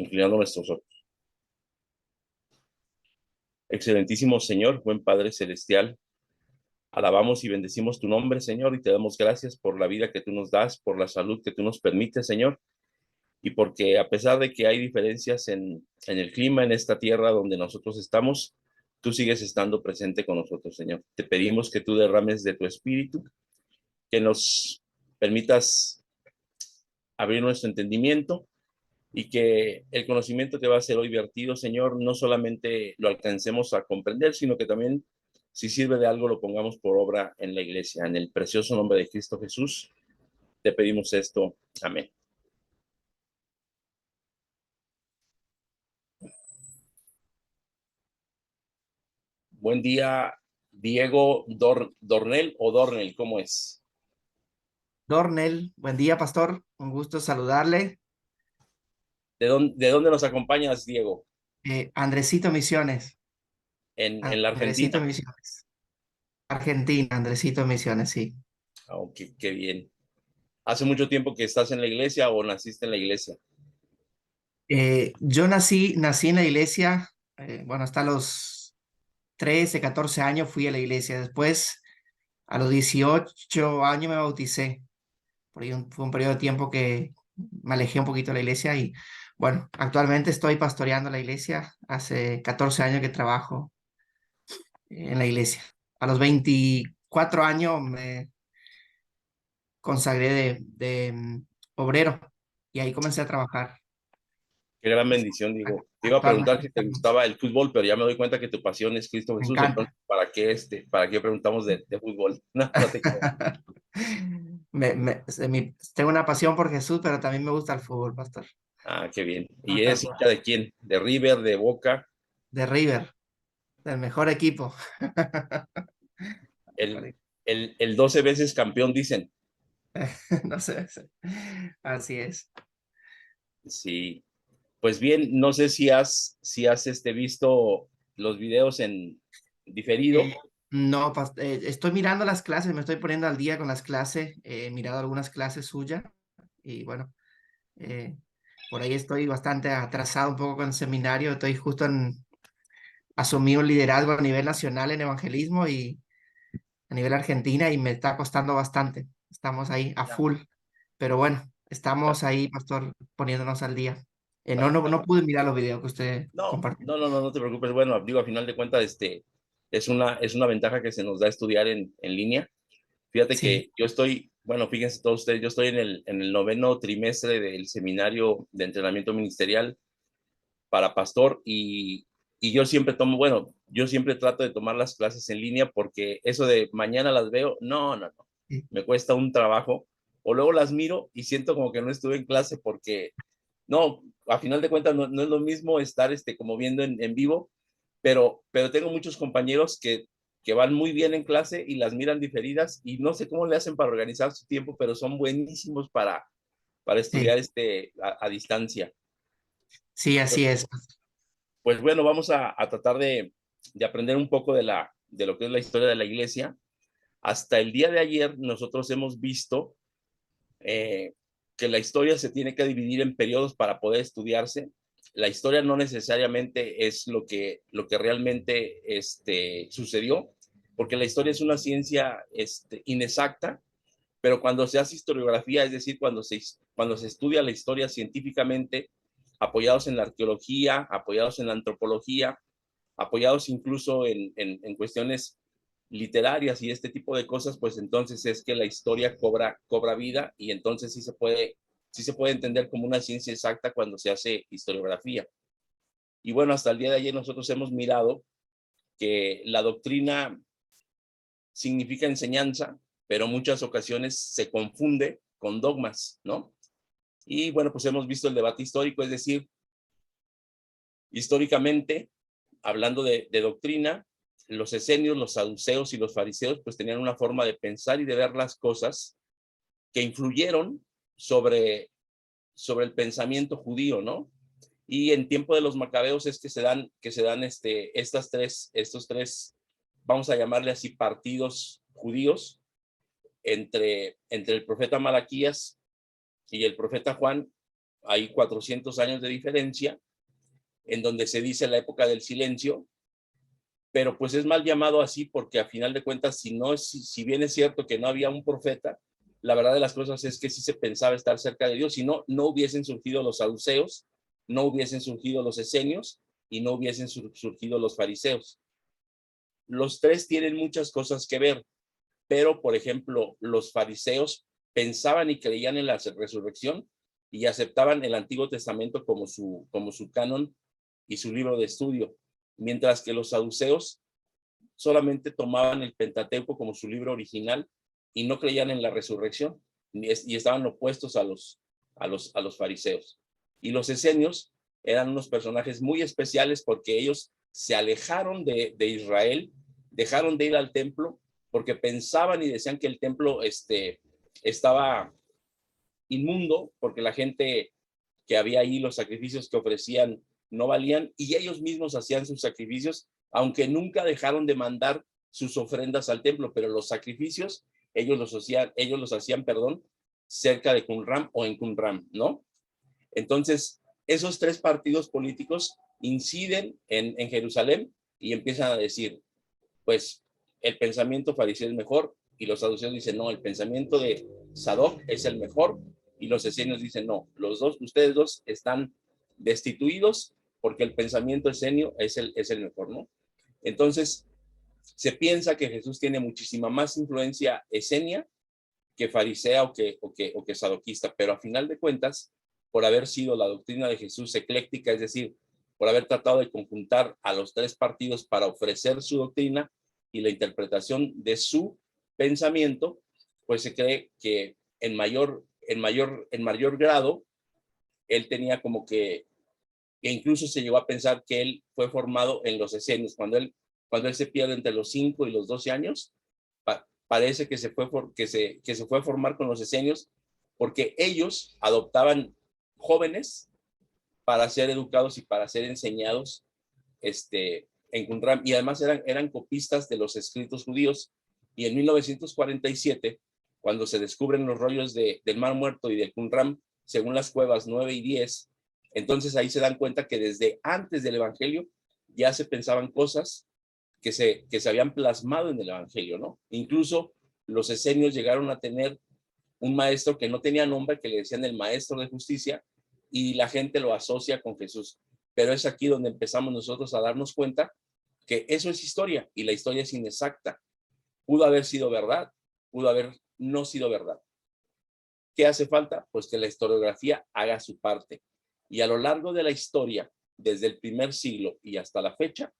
inclinando nuestros ojos. Excelentísimo Señor, buen Padre Celestial, alabamos y bendecimos tu nombre, Señor, y te damos gracias por la vida que tú nos das, por la salud que tú nos permites, Señor, y porque a pesar de que hay diferencias en el clima en esta tierra donde nosotros estamos, tú sigues estando presente con nosotros, Señor. Te pedimos que tú derrames de tu espíritu, que nos permitas abrir nuestro entendimiento y que el conocimiento que va a ser hoy vertido, Señor, no solamente lo alcancemos a comprender, sino que también, si sirve de algo, lo pongamos por obra en la iglesia. En el precioso nombre de Cristo Jesús, te pedimos esto. Amén. Buen día, Diego Dornel o Dornel, ¿cómo es? Dornel, buen día, pastor. Un gusto saludarle. De dónde nos acompañas, Diego? Andresito Misiones. En la Andresito Argentina. Misiones. Argentina, Andresito Misiones, sí. Oh, qué bien. ¿Hace mucho tiempo que estás en la iglesia o naciste en la iglesia? Yo nací en la iglesia, bueno, hasta los 13, 14 años fui a la iglesia. Después, a los 18 años me bauticé. Por ahí fue un periodo de tiempo que me alejé un poquito de la iglesia y, bueno, actualmente estoy pastoreando la iglesia. Hace 14 años que trabajo en la iglesia. A los 24 años me consagré de obrero y ahí comencé a trabajar. Qué gran bendición, digo. Te iba a preguntar Actualmente si te gustaba el fútbol, pero ya me doy cuenta que tu pasión es Cristo me Jesús. Entonces, encanta. ¿para qué preguntamos de fútbol? No, no te creo. Tengo una pasión por Jesús, pero también me gusta el fútbol, pastor. Ah, qué bien. Me ¿Y gusta el eres fútbol. hincha de quién? ¿De River, de Boca? De River, del mejor equipo. El, el 12 veces campeón, dicen. No sé, así es. Sí. Pues bien, no sé si has visto los videos en diferido. Eh, no, estoy mirando las clases, me estoy poniendo al día con las clases, he mirado algunas clases suyas y bueno, eh, por ahí estoy bastante atrasado un poco con el seminario, estoy justo en asumir un liderazgo a nivel nacional en evangelismo y a nivel Argentina y me está costando bastante, estamos ahí a full, pero bueno, estamos ahí, pastor, poniéndonos al día. No pude mirar los videos que usted No, compartió. no, no, no, no te preocupes. Bueno, digo, a final de cuentas, es una ventaja que se nos da estudiar en línea. Fíjate Sí, que yo estoy, bueno, fíjense todos ustedes, yo estoy en el noveno trimestre del seminario de entrenamiento ministerial para pastor y yo siempre tomo, bueno, yo siempre trato de tomar las clases en línea porque eso de mañana las veo, no, no, no, sí, me cuesta un trabajo. O luego las miro y siento como que no estuve en clase porque no, a final de cuentas no es lo mismo estar como viendo en vivo, pero tengo muchos compañeros que van muy bien en clase y las miran diferidas y no sé cómo le hacen para organizar su tiempo, pero son buenísimos para sí, estudiar a distancia. sí, Pues, así es. pues bueno, vamos a tratar de aprender un poco de lo que es la historia de la iglesia. Hasta el día de ayer nosotros hemos visto eh, que la historia se tiene que dividir en periodos para poder estudiarse. La historia no necesariamente es lo que realmente sucedió, porque la historia es una ciencia inexacta, pero cuando se hace historiografía, es decir, cuando se estudia la historia científicamente, apoyados en la arqueología, apoyados en la antropología, apoyados incluso en cuestiones literarias y este tipo de cosas, pues entonces es que la historia cobra vida y entonces sí se puede entender como una ciencia exacta cuando se hace historiografía. Y bueno, hasta el día de ayer nosotros hemos mirado que la doctrina significa enseñanza, pero muchas ocasiones se confunde con dogmas, ¿no? Y bueno, pues hemos visto el debate histórico, es decir, históricamente, hablando de doctrina, los esenios, los saduceos y los fariseos, pues tenían una forma de pensar y de ver las cosas que influyeron sobre el pensamiento judío, ¿no? Y en tiempo de los macabeos es que se dan estos tres, vamos a llamarle así, partidos judíos entre el profeta Malaquías y el profeta Juan, hay 400 años de diferencia, en donde se dice la época del silencio, pero pues es mal llamado así porque a final de cuentas, si bien es cierto que no había un profeta, la verdad de las cosas es que sí se pensaba estar cerca de Dios, si no, no hubiesen surgido los saduceos, no hubiesen surgido los esenios y no hubiesen surgido los fariseos. Los tres tienen muchas cosas que ver, pero por ejemplo, los fariseos pensaban y creían en la resurrección y aceptaban el Antiguo Testamento como su canon y su libro de estudio, mientras que los saduceos solamente tomaban el Pentateuco como su libro original y no creían en la resurrección y estaban opuestos a los fariseos. Y los esenios eran unos personajes muy especiales porque ellos se alejaron de Israel, dejaron de ir al templo porque pensaban y decían que el templo estaba inmundo porque la gente que había ahí, los sacrificios que ofrecían no valían y ellos mismos hacían sus sacrificios, aunque nunca dejaron de mandar sus ofrendas al templo, pero los sacrificios ellos los hacían, cerca de Qumran o en Qumran, ¿no? Entonces, esos tres partidos políticos inciden en Jerusalén y empiezan a decir, pues el pensamiento fariseo es mejor y los saduceos dicen, no, el pensamiento de Sadoc es el mejor y los esenios dicen, no, ustedes dos están destituidos porque el pensamiento esenio es el mejor, ¿no? Entonces, se piensa que Jesús tiene muchísima más influencia esenia que farisea o que sadoquista, pero a final de cuentas, por haber sido la doctrina de Jesús ecléctica, es decir, por haber tratado de conjuntar a los tres partidos para ofrecer su doctrina y la interpretación de su pensamiento, pues se cree que en mayor grado, él tenía como que incluso se llegó a pensar que él fue formado en los esenios, cuando él se pierde entre los 5 y los 12 años, parece que se fue a formar con los esenios porque ellos adoptaban jóvenes para ser educados y para ser enseñados en Qumran, y además eran copistas de los escritos judíos. Y en 1947, cuando se descubren los rollos del Mar Muerto y de Qumran, según las cuevas 9 y 10, entonces ahí se dan cuenta que desde antes del Evangelio ya se pensaban cosas que se habían plasmado en el Evangelio, ¿no? Incluso los esenios llegaron a tener un maestro que no tenía nombre, que le decían el maestro de justicia, y la gente lo asocia con Jesús. Pero es aquí donde empezamos nosotros a darnos cuenta que eso es historia y la historia es inexacta. Pudo haber sido verdad, pudo haber no sido verdad. ¿Qué hace falta? Pues que la historiografía haga su parte. Y a lo largo de la historia, desde el primer siglo y hasta la fecha,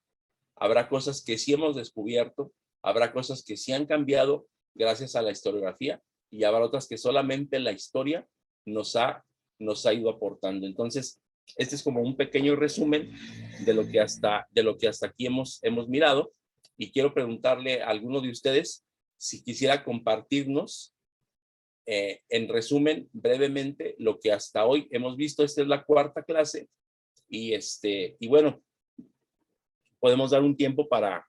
habrá cosas que sí hemos descubierto, habrá cosas que sí han cambiado gracias a la historiografía y habrá otras que solamente la historia nos ha ido aportando. Entonces, este es como un pequeño resumen de lo que hasta aquí hemos mirado, y quiero preguntarle a alguno de ustedes si quisiera compartirnos en resumen brevemente lo que hasta hoy hemos visto. Esta es la cuarta clase y bueno, podemos dar un tiempo para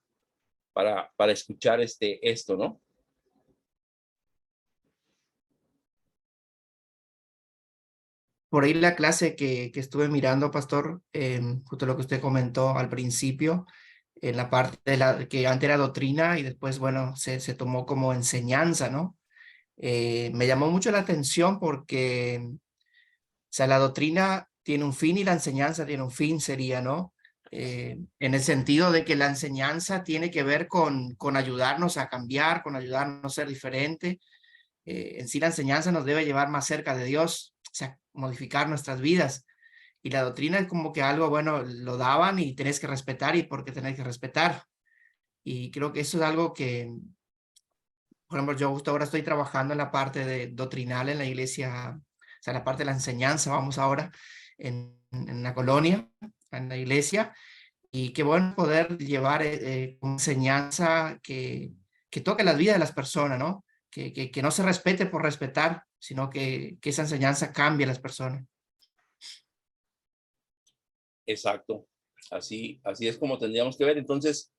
escuchar esto, ¿no? Por ahí la clase que estuve mirando, pastor, justo lo que usted comentó al principio, en la parte de la que antes era doctrina y después, bueno, se tomó como enseñanza, ¿no? Me llamó mucho la atención porque, o sea, la doctrina tiene un fin y la enseñanza tiene un fin, sería, ¿no? En el sentido de que la enseñanza tiene que ver con ayudarnos a cambiar, con ayudarnos a ser diferente. En sí la enseñanza nos debe llevar más cerca de Dios, o sea, modificar nuestras vidas. Y la doctrina es como que algo, bueno, lo daban y tenés que respetar y porque tenés que respetar. Y creo que eso es algo que, por ejemplo, yo justo ahora estoy trabajando en la parte de doctrinal en la iglesia, o sea, la parte de la enseñanza, vamos ahora, en la colonia, en la iglesia, y qué bueno poder llevar enseñanza que toque la vida de las personas, ¿no? Que no se respete por respetar, sino que esa enseñanza cambie a las personas. Exacto. Así es como tendríamos que ver. Entonces,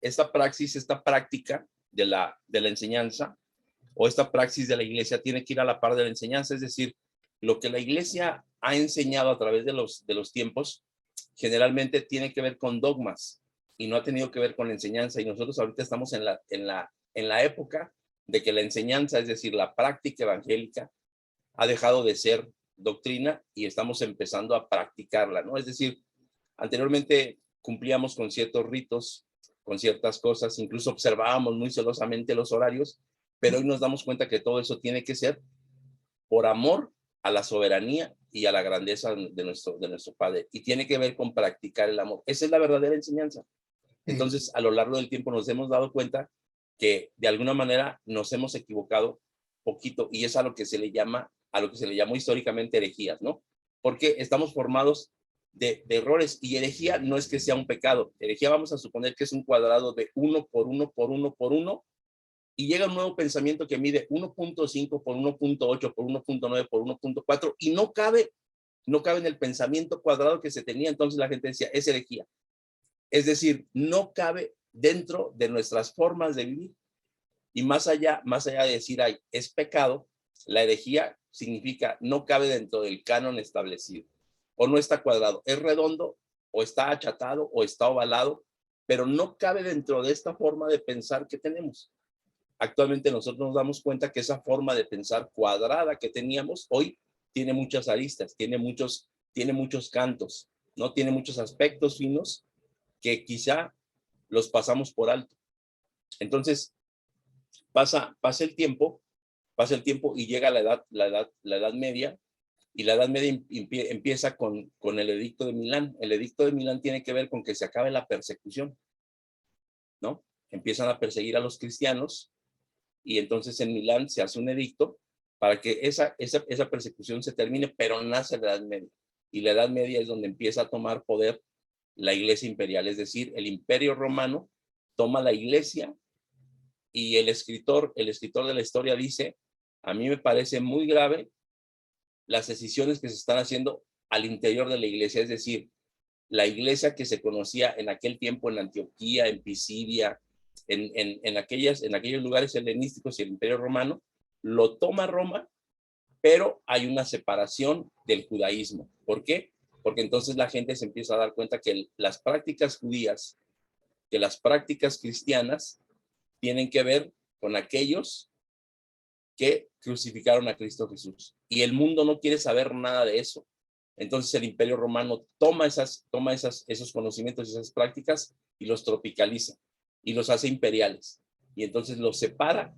esta praxis, esta práctica de la enseñanza o esta praxis de la iglesia tiene que ir a la par de la enseñanza, es decir, lo que la iglesia ha enseñado a través de los tiempos generalmente tiene que ver con dogmas y no ha tenido que ver con la enseñanza. Y nosotros ahorita estamos en la época de que la enseñanza, es decir, la práctica evangélica, ha dejado de ser doctrina y estamos empezando a practicarla, ¿no? Es decir, anteriormente cumplíamos con ciertos ritos, con ciertas cosas, incluso observábamos muy celosamente los horarios, pero hoy nos damos cuenta que todo eso tiene que ser por amor a la soberanía y a la grandeza de nuestro Padre, y tiene que ver con practicar el amor. Esa es la verdadera enseñanza. Sí, Entonces, a lo largo del tiempo nos hemos dado cuenta que de alguna manera nos hemos equivocado poquito, y es a lo que se le llamó históricamente herejías, ¿no? Porque estamos formados de errores, y herejía no es que sea un pecado. Herejía, vamos a suponer que es un cuadrado de 1 por 1 por 1 por 1, y llega un nuevo pensamiento que mide 1.5 por 1.8 por 1.9 por 1.4 y no cabe en el pensamiento cuadrado que se tenía. Entonces la gente decía, es herejía. Es decir, no cabe dentro de nuestras formas de vivir. Y más allá de decir, ay, es pecado, la herejía significa no cabe dentro del canon establecido, o no está cuadrado, es redondo, o está achatado, o está ovalado, pero no cabe dentro de esta forma de pensar que tenemos. Actualmente nosotros nos damos cuenta que esa forma de pensar cuadrada que teníamos hoy tiene muchas aristas, tiene muchos cantos, ¿no? Tiene muchos aspectos finos que quizá los pasamos por alto. Entonces, pasa el tiempo y llega la edad media, y la Edad Media empieza con el Edicto de Milán. El Edicto de Milán tiene que ver con que se acabe la persecución, ¿no? Empiezan a perseguir a los cristianos, y entonces en Milán se hace un edicto para que esa persecución se termine, pero nace la Edad Media. Y la Edad Media es donde empieza a tomar poder la Iglesia imperial, es decir, el Imperio Romano toma la Iglesia, y el escritor de la historia dice, a mí me parece muy grave las decisiones que se están haciendo al interior de la Iglesia, es decir, la Iglesia que se conocía en aquel tiempo en Antioquía, en Pisidia, en aquellos lugares helenísticos y el Imperio Romano, lo toma Roma, pero hay una separación del judaísmo. ¿Por qué? Porque entonces la gente se empieza a dar cuenta que las prácticas judías, que las prácticas cristianas tienen que ver con aquellos que crucificaron a Cristo Jesús. Y el mundo no quiere saber nada de eso. Entonces el Imperio Romano toma esos conocimientos y esas prácticas y los tropicaliza y los hace imperiales. Y entonces los separa,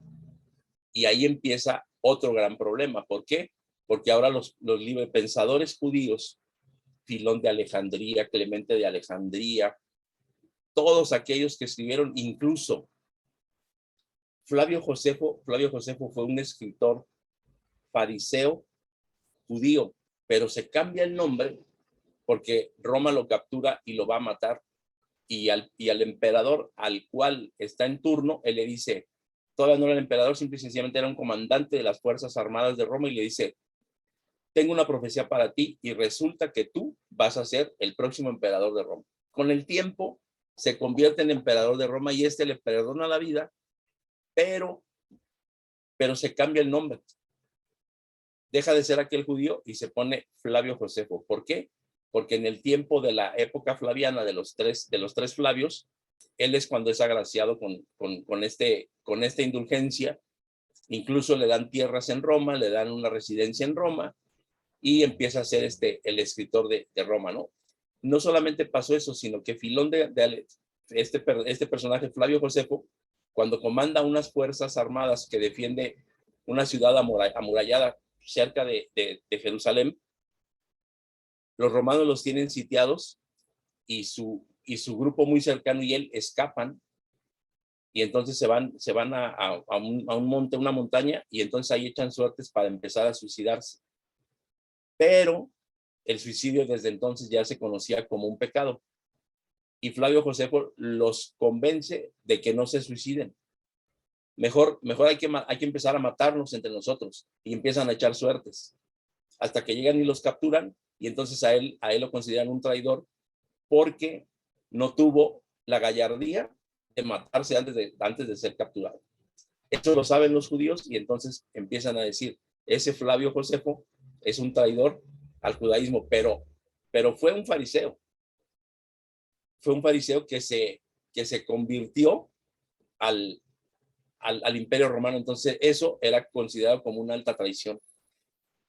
y ahí empieza otro gran problema. ¿Por qué? Porque ahora los librepensadores judíos, Filón de Alejandría, Clemente de Alejandría, todos aquellos que escribieron, incluso Flavio Josefo fue un escritor fariseo judío, pero se cambia el nombre porque Roma lo captura y lo va a matar. Y al emperador al cual está en turno, él le dice, todavía no era el emperador, simple y sencillamente era un comandante de las Fuerzas Armadas de Roma, y le dice, tengo una profecía para ti, y resulta que tú vas a ser el próximo emperador de Roma. Con el tiempo se convierte en emperador de Roma, y le perdona la vida, pero se cambia el nombre. Deja de ser aquel judío y se pone Flavio Josefo. ¿Por qué? Porque en el tiempo de la época flaviana de los tres Flavios, él es cuando es agraciado con esta indulgencia. Incluso le dan tierras en Roma, le dan una residencia en Roma, y empieza a ser el escritor de Roma, ¿no? No solamente pasó eso, sino que Filón este personaje, Flavio Josefo, cuando comanda unas fuerzas armadas que defiende una ciudad amurallada cerca de Jerusalén, los romanos los tienen sitiados, y su grupo muy cercano y él escapan, y entonces se van a un monte, una montaña, y entonces ahí echan suertes para empezar a suicidarse. Pero el suicidio desde entonces ya se conocía como un pecado, y Flavio Josefo los convence de que no se suiciden. Mejor hay que empezar a matarnos entre nosotros, y empiezan a echar suertes hasta que llegan y los capturan, y entonces a él lo consideran un traidor porque no tuvo la gallardía de matarse antes de ser capturado. Eso lo saben los judíos, y entonces empiezan a decir, ese Flavio Josefo es un traidor al judaísmo, pero fue un fariseo. Fue un fariseo que se convirtió al Imperio Romano. Entonces eso era considerado como una alta traición.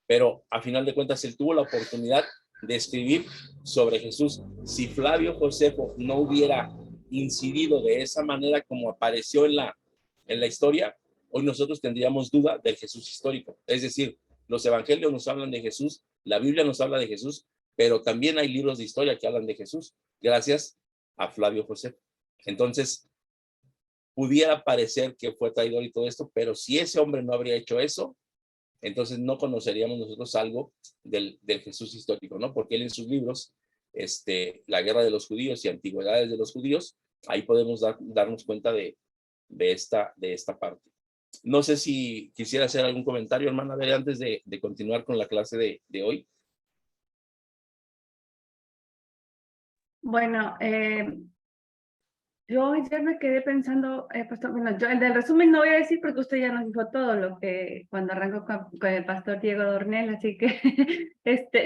Pero a final de cuentas él tuvo la oportunidad de escribir sobre Jesús. Si Flavio Josefo no hubiera incidido de esa manera como apareció en la historia, hoy nosotros tendríamos duda del Jesús histórico. Es decir, los evangelios nos hablan de Jesús, la Biblia nos habla de Jesús, pero también hay libros de historia que hablan de Jesús, gracias a Flavio Josefo. Entonces, pudiera parecer que fue traidor y todo esto, pero si ese hombre no habría hecho eso, entonces no conoceríamos nosotros algo del Jesús histórico, ¿no? Porque él en sus libros, La guerra de los judíos y antigüedades de los judíos, ahí podemos darnos cuenta de esta parte. No sé si quisiera hacer algún comentario, hermana, a ver, antes de continuar con la clase de hoy. Bueno, yo ayer me quedé pensando, pastor, bueno, yo el del resumen no voy a decir porque usted ya nos dijo todo lo que cuando arrancó con el pastor Diego Dornel, así que,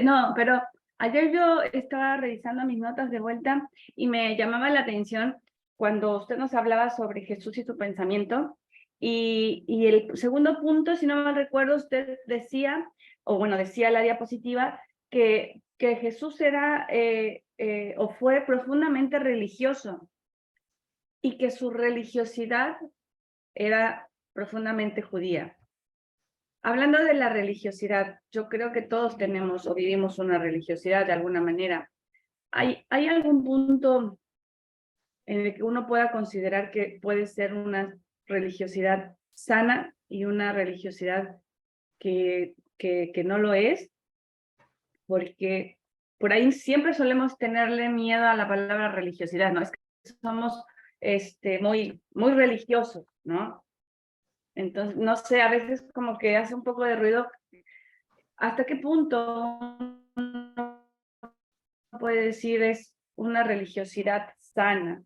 no, pero ayer yo estaba revisando mis notas de vuelta y me llamaba la atención cuando usted nos hablaba sobre Jesús y su pensamiento, y el segundo punto, si no mal recuerdo, usted decía, o bueno, decía la diapositiva, que Jesús era o fue profundamente religioso, y que su religiosidad era profundamente judía. Hablando de la religiosidad, yo creo que todos tenemos o vivimos una religiosidad de alguna manera. ¿Hay algún punto en el que uno pueda considerar que puede ser una religiosidad sana y una religiosidad que no lo es? Porque por ahí siempre solemos tenerle miedo a la palabra religiosidad, ¿no? Es que somos muy religiosos, ¿no? Entonces, no sé, a veces como que hace un poco de ruido. ¿Hasta qué punto uno puede decir es una religiosidad sana?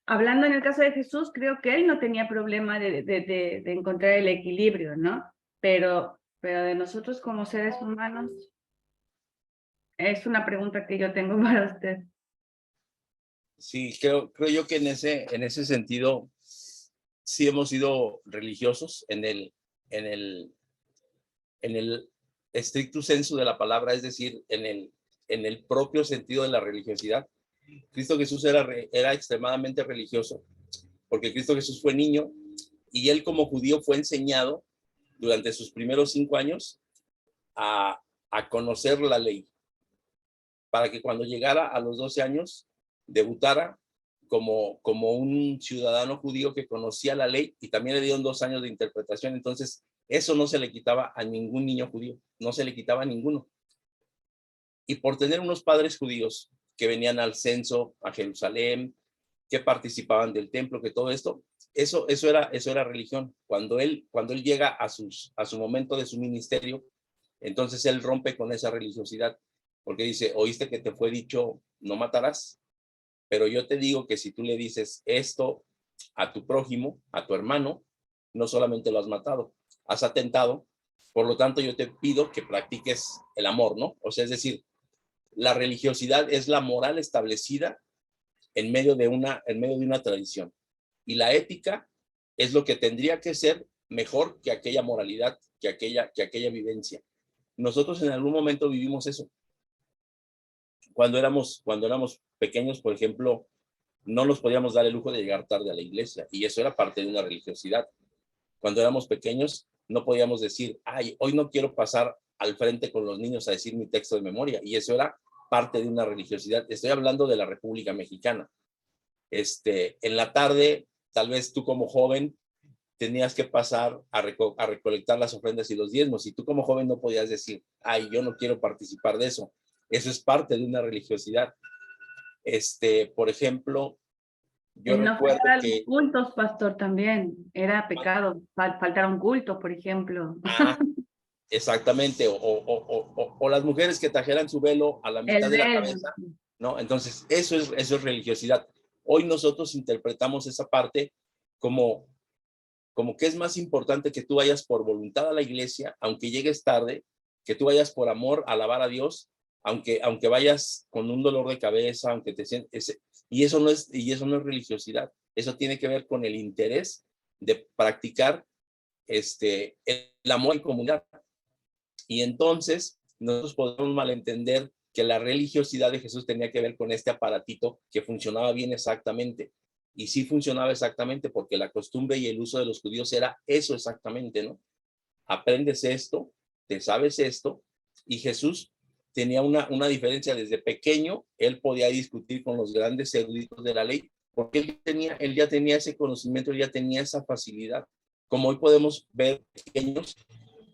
Hablando en el caso de Jesús, creo que él no tenía problema de encontrar el equilibrio, ¿no? Pero de nosotros como seres humanos, es una pregunta que yo tengo para usted. Sí, creo yo que en ese sentido sí hemos sido religiosos en el estricto sensu de la palabra, es decir, en el propio sentido de la religiosidad. Cristo Jesús era extremadamente religioso, porque Cristo Jesús fue niño y él como judío fue enseñado durante sus primeros 5 años a conocer la ley, para que cuando llegara a los 12 años debutara como un ciudadano judío que conocía la ley, y también le dieron 2 años de interpretación. Entonces, eso no se le quitaba a ningún niño judío, no se le quitaba a ninguno. Y por tener unos padres judíos que venían al censo a Jerusalén, que participaban del templo, que todo esto, eso era religión. Cuando él llega a su momento de su ministerio, entonces él rompe con esa religiosidad, porque dice, oíste que te fue dicho, no matarás, pero yo te digo que si tú le dices esto a tu prójimo, a tu hermano, no solamente lo has matado, has atentado, por lo tanto yo te pido que practiques el amor, ¿no? O sea, es decir, la religiosidad es la moral establecida en medio de una tradición, y la ética es lo que tendría que ser mejor que aquella moralidad, que aquella vivencia. Nosotros en algún momento vivimos eso. Cuando éramos pequeños, por ejemplo, no nos podíamos dar el lujo de llegar tarde a la iglesia, y eso era parte de una religiosidad. Cuando éramos pequeños, no podíamos decir, ay, hoy no quiero pasar al frente con los niños a decir mi texto de memoria, y eso era parte de una religiosidad. Estoy hablando de la República Mexicana. En la tarde, tal vez tú como joven tenías que pasar a recolectar las ofrendas y los diezmos, y tú como joven no podías decir, ay, yo no quiero participar de eso. Eso es parte de una religiosidad. Por ejemplo, yo El no recuerdo faltar a los que... cultos, pastor, también era pecado. Faltar a un culto, por ejemplo. Exactamente, o las mujeres que trajeran su velo a la mitad El de la velo. cabeza, ¿no? Entonces, eso es religiosidad. Hoy nosotros interpretamos esa parte como que es más importante que tú vayas por voluntad a la iglesia, aunque llegues tarde, que tú vayas por amor a alabar a Dios, aunque vayas con un dolor de cabeza, aunque te sientes, y eso no es religiosidad, eso tiene que ver con el interés de practicar el amor en comunidad. Y entonces nosotros podemos malentender que la religiosidad de Jesús tenía que ver con este aparatito que funcionaba bien exactamente. Y sí funcionaba exactamente porque la costumbre y el uso de los judíos era eso exactamente, ¿no? Aprendes esto, te sabes esto, y Jesús tenía una diferencia. Desde pequeño, él podía discutir con los grandes eruditos de la ley, porque él ya tenía ese conocimiento, él ya tenía esa facilidad. Como hoy podemos ver pequeños,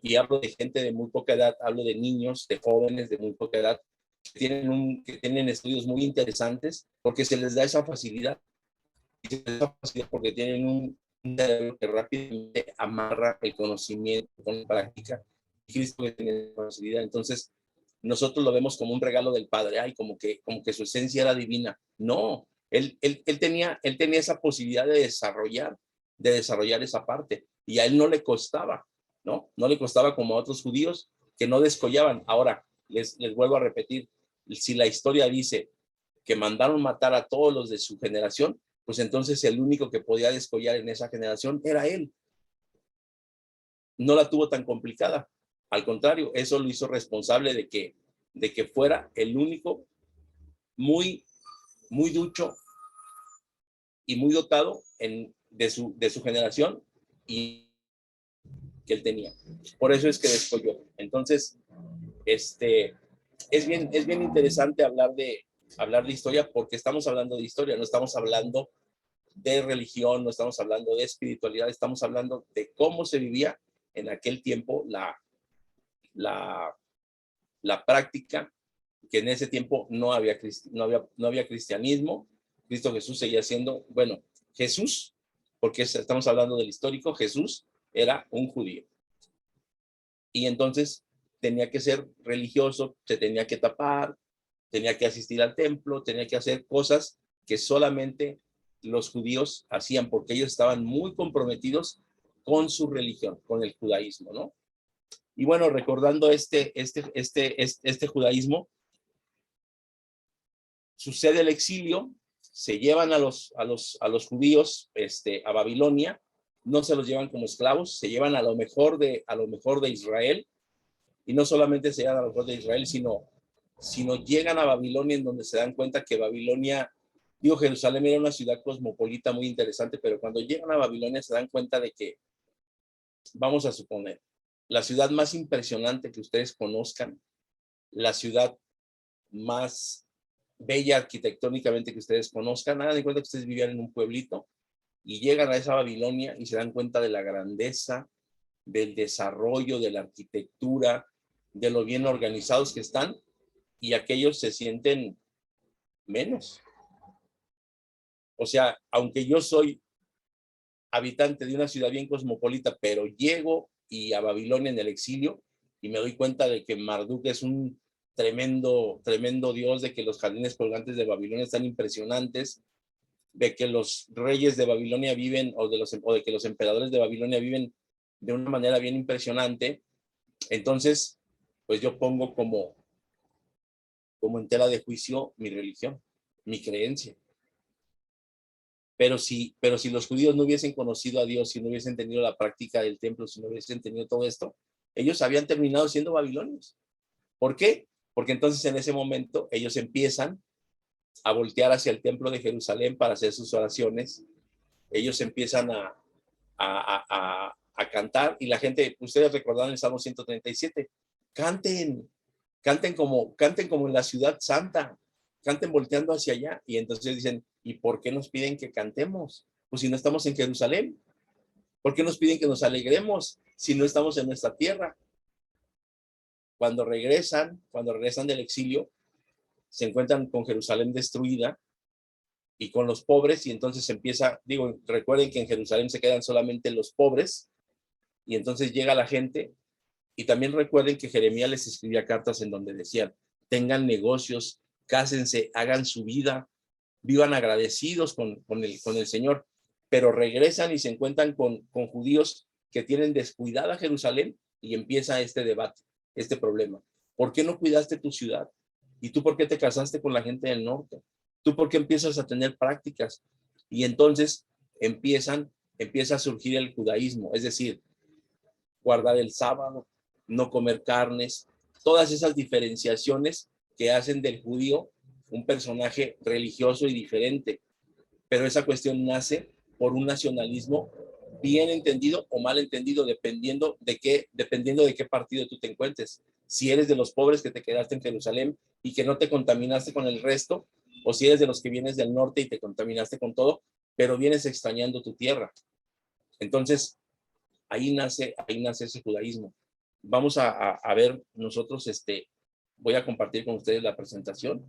y hablo de gente de muy poca edad, hablo de niños, de jóvenes de muy poca edad, que tienen estudios muy interesantes, porque se les da esa facilidad, y se les da facilidad porque tienen un cerebro que rápidamente amarra el conocimiento con la práctica. Cristo tiene facilidad. Entonces, nosotros lo vemos como un regalo del Padre, ay, como que su esencia era divina. No, él tenía esa posibilidad de desarrollar esa parte, y a él no le costaba, ¿no? No le costaba como a otros judíos que no descollaban. Ahora, les vuelvo a repetir, si la historia dice que mandaron matar a todos los de su generación, pues entonces el único que podía descollar en esa generación era él. No la tuvo tan complicada. Al contrario, eso lo hizo responsable de que fuera el único muy ducho y muy dotado de su generación, y que él tenía. Por eso es que descolló. Entonces, es bien interesante hablar de historia, porque estamos hablando de historia, no estamos hablando de religión, no estamos hablando de espiritualidad, estamos hablando de cómo se vivía en aquel tiempo la práctica, que en ese tiempo no había cristianismo. Cristo Jesús seguía siendo, bueno, Jesús, porque estamos hablando del histórico, Jesús era un judío. Y entonces tenía que ser religioso, se tenía que tapar, tenía que asistir al templo, tenía que hacer cosas que solamente los judíos hacían, porque ellos estaban muy comprometidos con su religión, con el judaísmo, ¿no? Y bueno, recordando este judaísmo, sucede el exilio, se llevan a los judíos a Babilonia, no se los llevan como esclavos, se llevan a lo mejor de Israel, y no solamente se llevan a lo mejor de Israel, sino llegan a Babilonia, en donde se dan cuenta que Babilonia, Jerusalén era una ciudad cosmopolita muy interesante, pero cuando llegan a Babilonia se dan cuenta de que, vamos a suponer, la ciudad más impresionante que ustedes conozcan, la ciudad más bella arquitectónicamente que ustedes conozcan, hagan de cuenta que ustedes vivían en un pueblito y llegan a esa Babilonia y se dan cuenta de la grandeza, del desarrollo, de la arquitectura, de lo bien organizados que están, y aquellos se sienten menos. O sea, aunque yo soy habitante de una ciudad bien cosmopolita, pero llego a Babilonia en el exilio y me doy cuenta de que Marduk es un tremendo dios, de que los jardines colgantes de Babilonia están impresionantes, de que los reyes de Babilonia viven, o de que los emperadores de Babilonia viven de una manera bien impresionante. Entonces, pues yo pongo como en tela de juicio mi religión, mi creencia. Pero si los judíos no hubiesen conocido a Dios, si no hubiesen tenido la práctica del templo, si no hubiesen tenido todo esto, ellos habían terminado siendo babilonios. ¿Por qué? Porque entonces en ese momento ellos empiezan a voltear hacia el templo de Jerusalén para hacer sus oraciones. Ellos empiezan a cantar, y la gente, ustedes recordaron el Salmo 137, canten como en la ciudad santa, canten volteando hacia allá. Y entonces dicen, ¿y por qué nos piden que cantemos? Pues si no estamos en Jerusalén. ¿Por qué nos piden que nos alegremos si no estamos en nuestra tierra? Cuando regresan del exilio, se encuentran con Jerusalén destruida y con los pobres, y entonces recuerden que en Jerusalén se quedan solamente los pobres, y entonces llega la gente. Y también recuerden que Jeremías les escribía cartas en donde decían, tengan negocios, cásense, hagan su vida, vivan agradecidos con el Señor. Pero regresan y se encuentran con judíos que tienen descuidada Jerusalén, y empieza este debate. este problema. ¿Por qué no cuidaste tu ciudad? ¿Y tú por qué te casaste con la gente del norte? ¿Tú por qué empiezas a tener prácticas? Y entonces empieza a surgir el judaísmo, es decir, guardar el sábado, no comer carnes, todas esas diferenciaciones que hacen del judío un personaje religioso y diferente. Pero esa cuestión nace por un nacionalismo bien entendido o mal entendido, dependiendo de qué partido tú te encuentres. Si eres de los pobres que te quedaste en Jerusalén y que no te contaminaste con el resto, o si eres de los que vienes del norte y te contaminaste con todo, pero vienes extrañando tu tierra. Entonces, ahí nace ese judaísmo. Vamos a ver nosotros, voy a compartir con ustedes la presentación.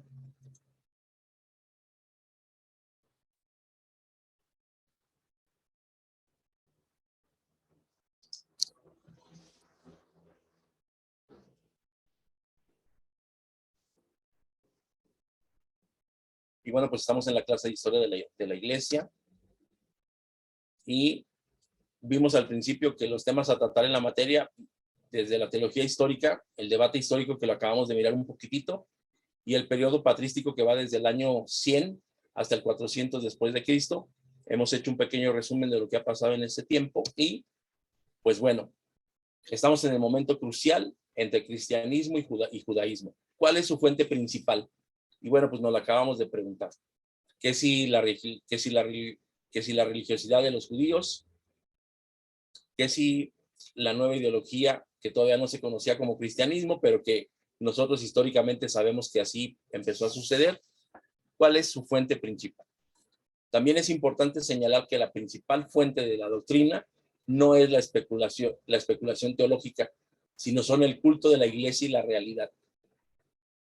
Y bueno, pues estamos en la clase de historia de la iglesia y vimos al principio que los temas a tratar en la materia, desde la teología histórica, el debate histórico que lo acabamos de mirar un poquitito, y el periodo patrístico que va desde el año 100 hasta el 400 después de Cristo. Hemos hecho un pequeño resumen de lo que ha pasado en ese tiempo y, pues bueno, estamos en el momento crucial entre cristianismo y judaísmo. ¿Cuál es su fuente principal? Y bueno, pues nos la acabamos de preguntar. ¿Qué si la religiosidad de los judíos? ¿Qué si la nueva ideología que todavía no se conocía como cristianismo, pero que nosotros históricamente sabemos que así empezó a suceder? ¿Cuál es su fuente principal? También es importante señalar que la principal fuente de la doctrina no es la especulación teológica, sino son el culto de la iglesia y la realidad.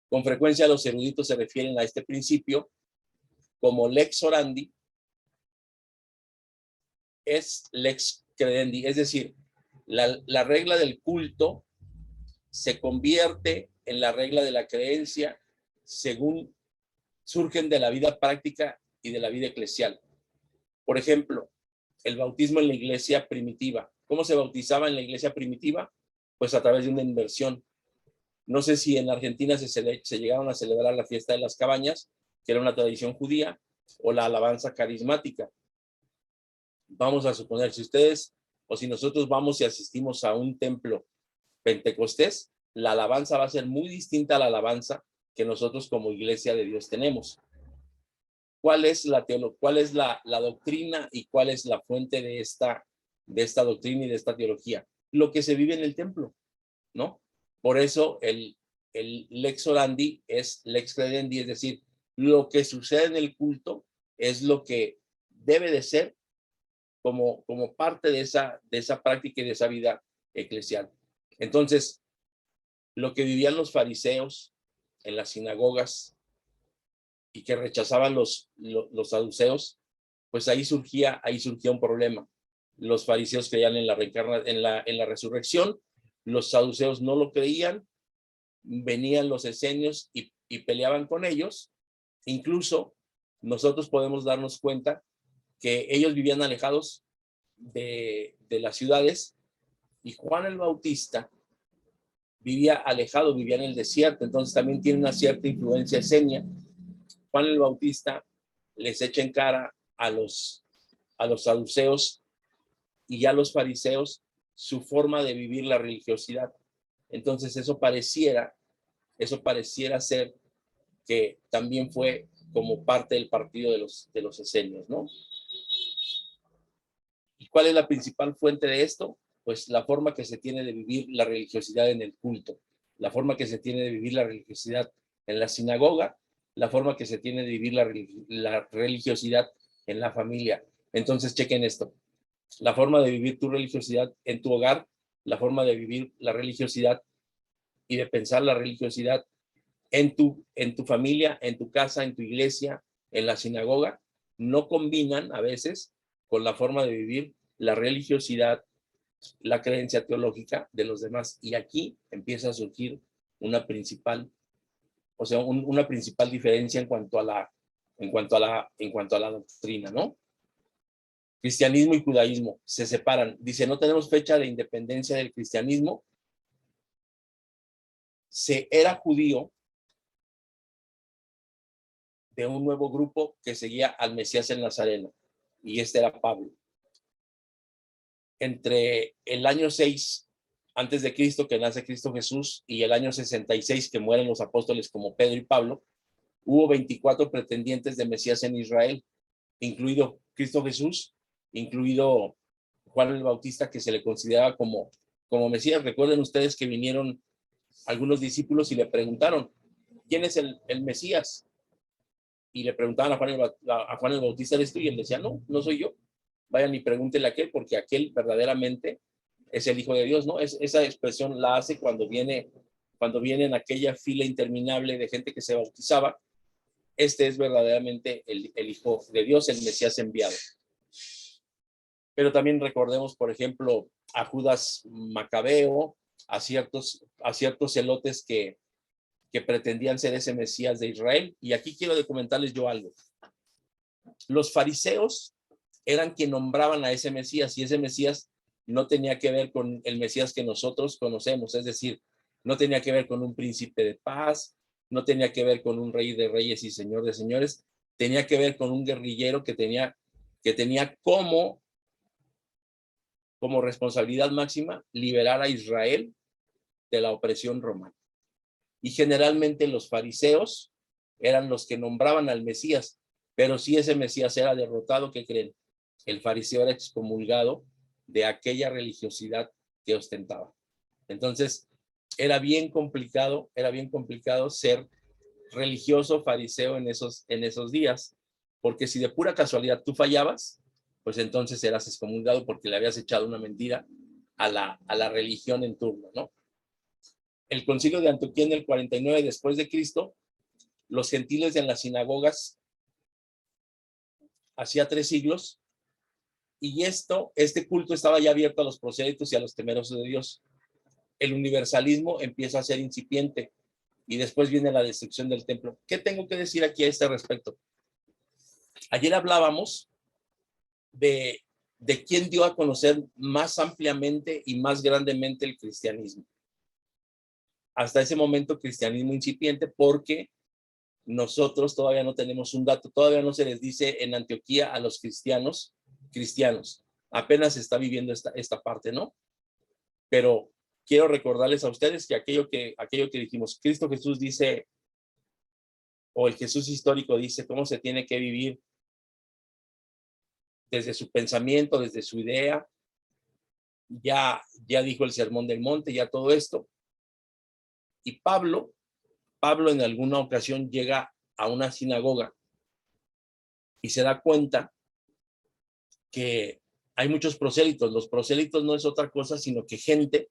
Con frecuencia los eruditos se refieren a este principio como lex orandi es lex credendi, es decir, la regla del culto se convierte en la regla de la creencia según surgen de la vida práctica y de la vida eclesial. Por ejemplo, el bautismo en la iglesia primitiva. ¿Cómo se bautizaba en la iglesia primitiva? Pues a través de una inmersión. No sé si en Argentina se llegaron a celebrar la fiesta de las cabañas, que era una tradición judía, o la alabanza carismática. Vamos a suponer, si ustedes o si nosotros vamos y asistimos a un templo pentecostés, la alabanza va a ser muy distinta a la alabanza que nosotros como iglesia de Dios tenemos. ¿Cuál es la doctrina y cuál es la fuente de esta doctrina y de esta teología? Lo que se vive en el templo, ¿no? Por eso el lex orandi es lex credendi, es decir, lo que sucede en el culto es lo que debe de ser como parte de esa práctica y de esa vida eclesial. Entonces, lo que vivían los fariseos en las sinagogas y que rechazaban los saduceos, pues ahí surgía un problema. Los fariseos creían en la resurrección, los saduceos no lo creían, venían los esenios y peleaban con ellos. Incluso nosotros podemos darnos cuenta que ellos vivían alejados de las ciudades y Juan el Bautista vivía alejado, vivía en el desierto, entonces también tiene una cierta influencia esenia. Juan el Bautista les echa en cara a los saduceos y a los fariseos su forma de vivir la religiosidad. Entonces eso pareciera ser que también fue como parte del partido de los esenios, ¿no? ¿Y cuál es la principal fuente de esto? Pues la forma que se tiene de vivir la religiosidad en el culto, la forma que se tiene de vivir la religiosidad en la sinagoga, la forma que se tiene de vivir la religiosidad en la familia. Entonces, chequen esto. La forma de vivir tu religiosidad en tu hogar, la forma de vivir la religiosidad y de pensar la religiosidad en tu familia, en tu casa, en tu iglesia, en la sinagoga, no combinan a veces con la forma de vivir la religiosidad, la creencia teológica de los demás. Y aquí empieza a surgir una principal diferencia en cuanto a la doctrina, ¿no? Cristianismo y judaísmo se separan. Dice, no tenemos fecha de independencia del cristianismo se era judío de un nuevo grupo que seguía al Mesías el Nazareno, y este era Pablo. Entre el año 6 antes de Cristo, que nace Cristo Jesús, y el año 66, que mueren los apóstoles como Pedro y Pablo, hubo 24 pretendientes de Mesías en Israel, incluido Cristo Jesús, incluido Juan el Bautista, que se le consideraba como Mesías. Recuerden ustedes que vinieron algunos discípulos y le preguntaron, ¿quién es el Mesías? Y le preguntaban a Juan el Bautista, ¿eres tú? Y él decía, no, no soy yo. Vayan y pregúntenle a aquel, porque aquel verdaderamente es el Hijo de Dios, ¿no? Esa expresión la hace cuando viene en aquella fila interminable de gente que se bautizaba. Este es verdaderamente el Hijo de Dios, el Mesías enviado. Pero también recordemos, por ejemplo, a Judas Macabeo, a ciertos celotes que pretendían ser ese Mesías de Israel. Y aquí quiero comentarles yo algo. Los fariseos eran quienes nombraban a ese Mesías, y ese Mesías no tenía que ver con el Mesías que nosotros conocemos, es decir, no tenía que ver con un príncipe de paz, no tenía que ver con un rey de reyes y señor de señores, tenía que ver con un guerrillero que tenía como responsabilidad máxima liberar a Israel de la opresión romana. Y generalmente los fariseos eran los que nombraban al Mesías, pero si ese Mesías era derrotado, ¿qué creen? El fariseo era excomulgado de aquella religiosidad que ostentaba. Entonces, era bien complicado ser religioso fariseo en esos días, porque si de pura casualidad tú fallabas, pues entonces eras excomulgado porque le habías echado una mentira a la religión en turno, ¿no? El concilio de Antioquía en el 49 después de Cristo, los gentiles en las sinagogas hacía 3 siglos, y este culto estaba ya abierto a los prosélitos y a los temerosos de Dios. El universalismo empieza a ser incipiente y después viene la destrucción del templo. ¿Qué tengo que decir aquí a este respecto? Ayer hablábamos de quién dio a conocer más ampliamente y más grandemente el cristianismo. Hasta ese momento, cristianismo incipiente, porque nosotros todavía no tenemos un dato, todavía no se les dice en Antioquía a los cristianos, apenas se está viviendo esta parte, ¿no? Pero quiero recordarles a ustedes que aquello que dijimos, Cristo Jesús dice, o el Jesús histórico dice cómo se tiene que vivir desde su pensamiento, desde su idea, ya dijo el Sermón del Monte, ya todo esto. Y Pablo en alguna ocasión llega a una sinagoga y se da cuenta que hay muchos prosélitos. Los prosélitos no es otra cosa sino que gente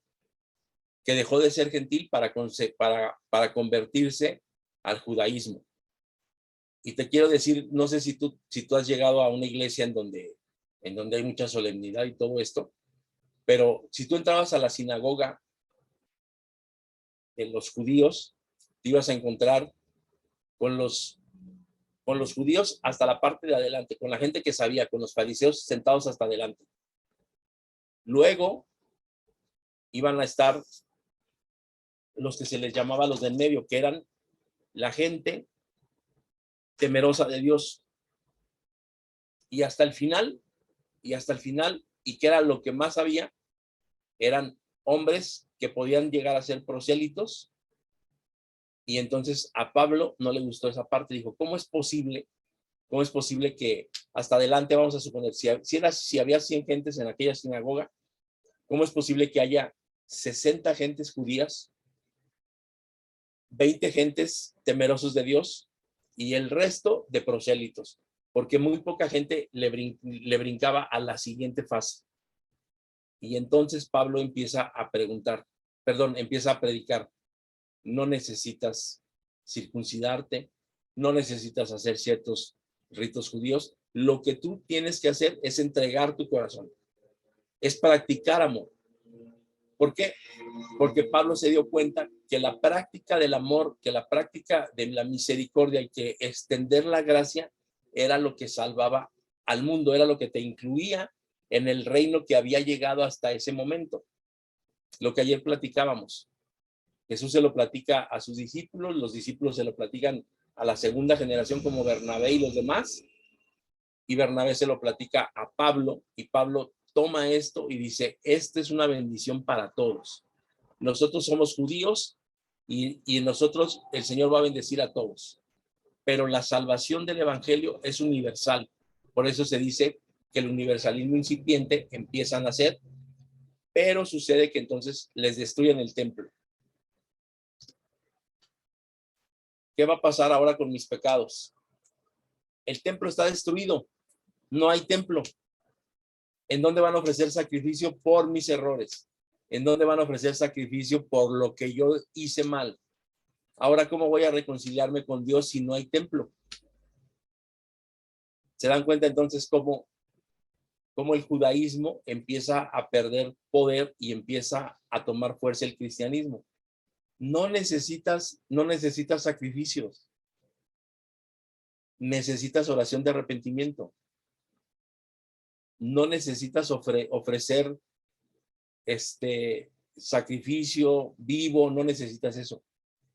que dejó de ser gentil para convertirse al judaísmo. Y te quiero decir, no sé si tú has llegado a una iglesia en donde hay mucha solemnidad y todo esto, pero si tú entrabas a la sinagoga de los judíos, te ibas a encontrar con los judíos hasta la parte de adelante, con la gente que sabía, con los fariseos sentados hasta adelante. Luego iban a estar los que se les llamaba los del medio, que eran la gente temerosa de Dios. Y hasta el final, y que era lo que más había, eran hombres que podían llegar a ser prosélitos. Y entonces a Pablo no le gustó esa parte, dijo, ¿cómo es posible que hasta adelante, vamos a suponer, si había 100 gentes en aquella sinagoga, ¿cómo es posible que haya 60 gentes judías, 20 gentes temerosos de Dios y el resto de prosélitos? Porque muy poca gente le brincaba a la siguiente fase. Y entonces Pablo empieza a predicar, no necesitas circuncidarte, no necesitas hacer ciertos ritos judíos, lo que tú tienes que hacer es entregar tu corazón, es practicar amor. ¿Por qué? Porque Pablo se dio cuenta que la práctica del amor, que la práctica de la misericordia y que extender la gracia era lo que salvaba al mundo, era lo que te incluía en el reino que había llegado hasta ese momento. Lo que ayer platicábamos. Jesús se lo platica a sus discípulos, los discípulos se lo platican a la segunda generación como Bernabé y los demás, y Bernabé se lo platica a Pablo, y Pablo toma esto y dice, esta es una bendición para todos. Nosotros somos judíos y nosotros el Señor va a bendecir a todos, pero la salvación del evangelio es universal. Por eso se dice que el universalismo incipiente empieza a nacer, pero sucede que entonces les destruyen el templo. ¿Qué va a pasar ahora con mis pecados? El templo está destruido, no hay templo. ¿En dónde van a ofrecer sacrificio por mis errores? ¿En dónde van a ofrecer sacrificio por lo que yo hice mal? Ahora, ¿cómo voy a reconciliarme con Dios si no hay templo? ¿Se dan cuenta entonces cómo el judaísmo empieza a perder poder y empieza a tomar fuerza el cristianismo? No necesitas sacrificios. Necesitas oración de arrepentimiento. No necesitas ofrecer sacrificio vivo, no necesitas eso.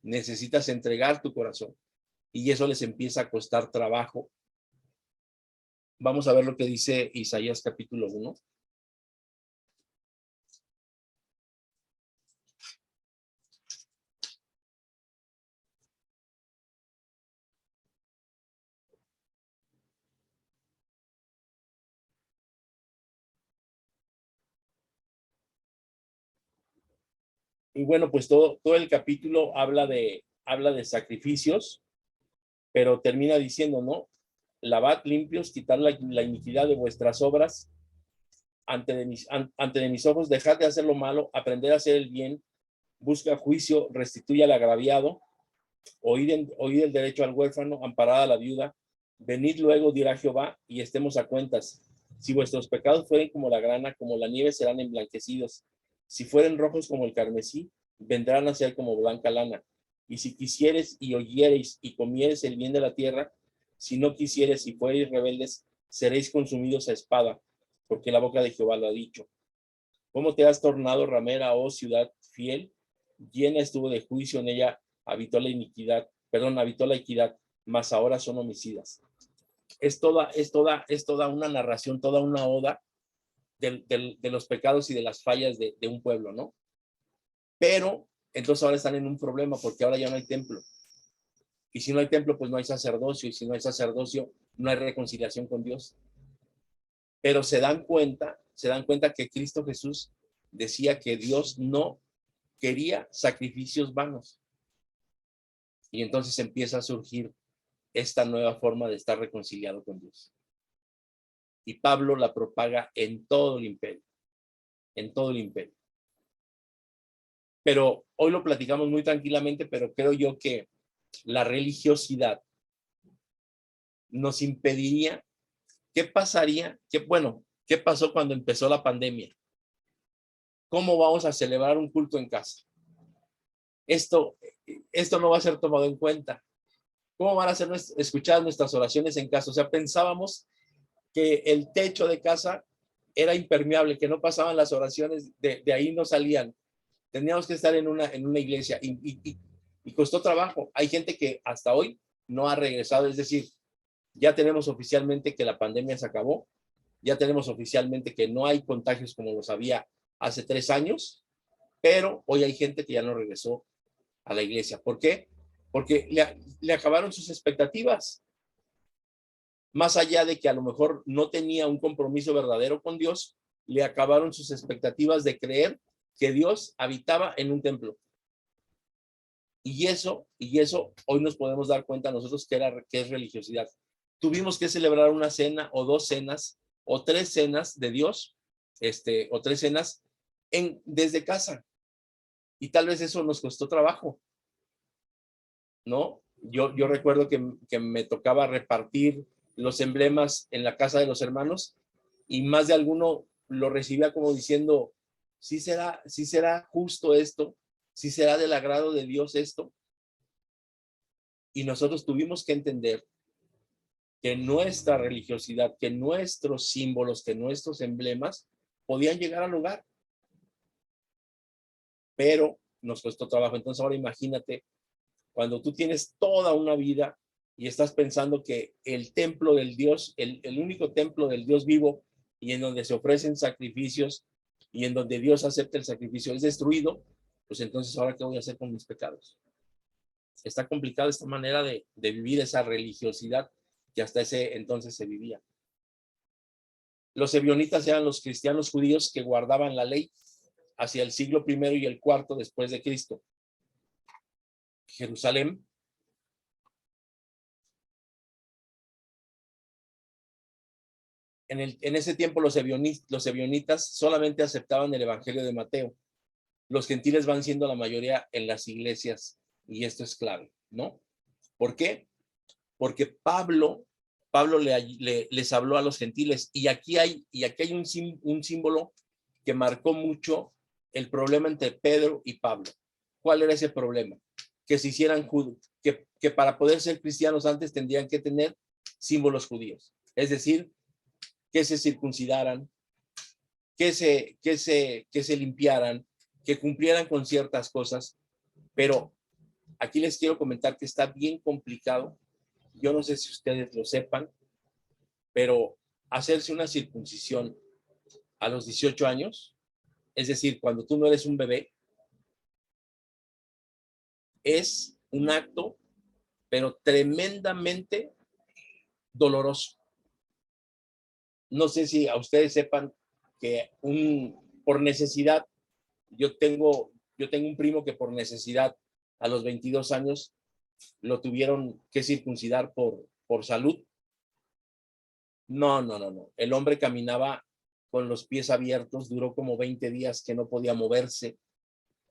Necesitas entregar tu corazón. Y eso les empieza a costar trabajo. Vamos a ver lo que dice Isaías capítulo 1. Y bueno, pues todo el capítulo habla de sacrificios, pero termina diciendo, ¿no? Lavad limpios, quitar la iniquidad de vuestras obras ante de mis ojos, dejad de hacer lo malo, aprender a hacer el bien, busca juicio, restituye al agraviado, oíd el derecho al huérfano, amparad a la viuda, venid luego, dirá Jehová, y estemos a cuentas. Si vuestros pecados fueren como la grana, como la nieve serán emblanquecidos. Si fueren rojos como el carmesí, vendrán a ser como blanca lana. Y si quisieres y oyereis y comiereis el bien de la tierra, si no quisieres y fuereis rebeldes, seréis consumidos a espada, porque la boca de Jehová lo ha dicho. ¿Cómo te has tornado ramera, oh ciudad fiel? Llena estuvo de juicio, en ella habitó la equidad, mas ahora son homicidas. Es toda una narración, toda una oda de los pecados y de las fallas de un pueblo, ¿no? Pero entonces ahora están en un problema porque ahora ya no hay templo. Y si no hay templo, pues no hay sacerdocio. Y si no hay sacerdocio, no hay reconciliación con Dios. Pero se dan cuenta que Cristo Jesús decía que Dios no quería sacrificios vanos. Y entonces empieza a surgir esta nueva forma de estar reconciliado con Dios. Y Pablo la propaga en todo el imperio. En todo el imperio. Pero hoy lo platicamos muy tranquilamente, pero creo yo que la religiosidad nos impediría. ¿Qué pasaría? ¿Qué pasó cuando empezó la pandemia? ¿Cómo vamos a celebrar un culto en casa? Esto no va a ser tomado en cuenta. ¿Cómo van a ser escuchadas nuestras oraciones en casa? O sea, pensábamos que el techo de casa era impermeable, que no pasaban las oraciones, de ahí no salían. Teníamos que estar en una iglesia y costó trabajo. Hay gente que hasta hoy no ha regresado, es decir, ya tenemos oficialmente que la pandemia se acabó, ya tenemos oficialmente que no hay contagios como los había hace 3 años, pero hoy hay gente que ya no regresó a la iglesia. ¿Por qué? Porque le acabaron sus expectativas. Más allá de que a lo mejor no tenía un compromiso verdadero con Dios, le acabaron sus expectativas de creer que Dios habitaba en un templo. Y eso hoy nos podemos dar cuenta nosotros que es religiosidad. Tuvimos que celebrar una cena o 2 cenas o 3 cenas de Dios, o 3 cenas desde casa. Y tal vez eso nos costó trabajo, ¿no? Yo recuerdo que me tocaba repartir los emblemas en la casa de los hermanos y más de alguno lo recibía como diciendo, ¿sí será justo esto? ¿Sí será del agrado de Dios esto? Y nosotros tuvimos que entender que nuestra religiosidad, que nuestros símbolos, que nuestros emblemas podían llegar al hogar. Pero nos costó trabajo. Entonces ahora imagínate, cuando tú tienes toda una vida y estás pensando que el templo del Dios, el único templo del Dios vivo y en donde se ofrecen sacrificios y en donde Dios acepta el sacrificio es destruido, pues entonces ahora ¿qué voy a hacer con mis pecados? Está complicada esta manera de vivir esa religiosidad que hasta ese entonces se vivía. Los ebionitas eran los cristianos judíos que guardaban la ley hacia el siglo I y el IV después de Cristo. Jerusalén en ese tiempo los ebionitas solamente aceptaban el evangelio de Mateo. Los gentiles van siendo la mayoría en las iglesias y esto es clave, ¿no? ¿Por qué? Porque Pablo les habló a los gentiles y aquí hay un símbolo que marcó mucho el problema entre Pedro y Pablo. ¿Cuál era ese problema? Que se hicieran judíos, que para poder ser cristianos antes tendrían que tener símbolos judíos, es decir, que se circuncidaran, que se limpiaran, que cumplieran con ciertas cosas, pero aquí les quiero comentar que está bien complicado. Yo no sé si ustedes lo sepan, pero hacerse una circuncisión a los 18 años, es decir, cuando tú no eres un bebé, es un acto, pero tremendamente doloroso. No sé si a ustedes sepan que por necesidad, yo tengo un primo que por necesidad a los 22 años lo tuvieron que circuncidar por salud. No. El hombre caminaba con los pies abiertos, duró como 20 días que no podía moverse.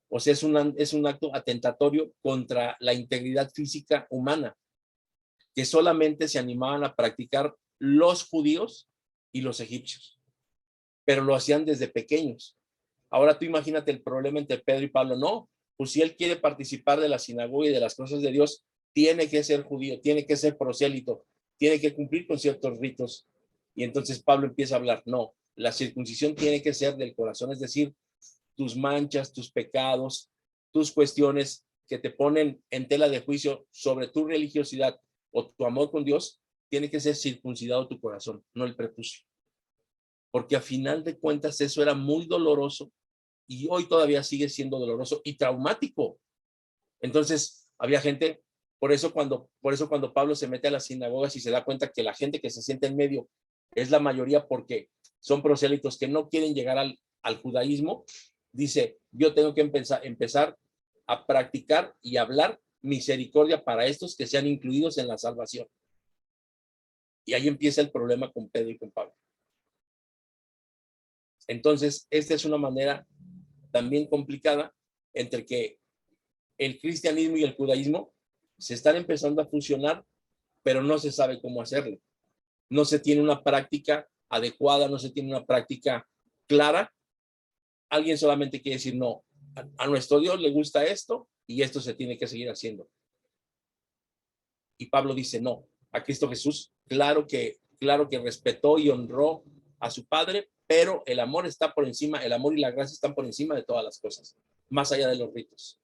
O sea, es un acto atentatorio contra la integridad física humana, que solamente se animaban a practicar los judíos y los egipcios, pero lo hacían desde pequeños. Ahora tú imagínate el problema entre Pedro y Pablo. No, pues si él quiere participar de la sinagoga y de las cosas de Dios, tiene que ser judío, tiene que ser prosélito, tiene que cumplir con ciertos ritos. Y entonces Pablo empieza a hablar, no, la circuncisión tiene que ser del corazón, es decir, tus manchas, tus pecados, tus cuestiones que te ponen en tela de juicio sobre tu religiosidad o tu amor con Dios, tiene que ser circuncidado tu corazón, no el prepucio. Porque a final de cuentas eso era muy doloroso y hoy todavía sigue siendo doloroso y traumático. Entonces había gente, por eso cuando Pablo se mete a las sinagogas y se da cuenta que la gente que se siente en medio es la mayoría porque son prosélitos que no quieren llegar al judaísmo, dice, yo tengo que empezar a practicar y hablar misericordia para estos que sean incluidos en la salvación. Y ahí empieza el problema con Pedro y con Pablo. Entonces, esta es una manera también complicada entre que el cristianismo y el judaísmo se están empezando a fusionar, pero no se sabe cómo hacerlo. No se tiene una práctica adecuada, no se tiene una práctica clara. Alguien solamente quiere decir, no, a nuestro Dios le gusta esto y esto se tiene que seguir haciendo. Y Pablo dice, no, a Cristo Jesús, claro que respetó y honró a su Padre, pero el amor está por encima, el amor y la gracia están por encima de todas las cosas, más allá de los ritos.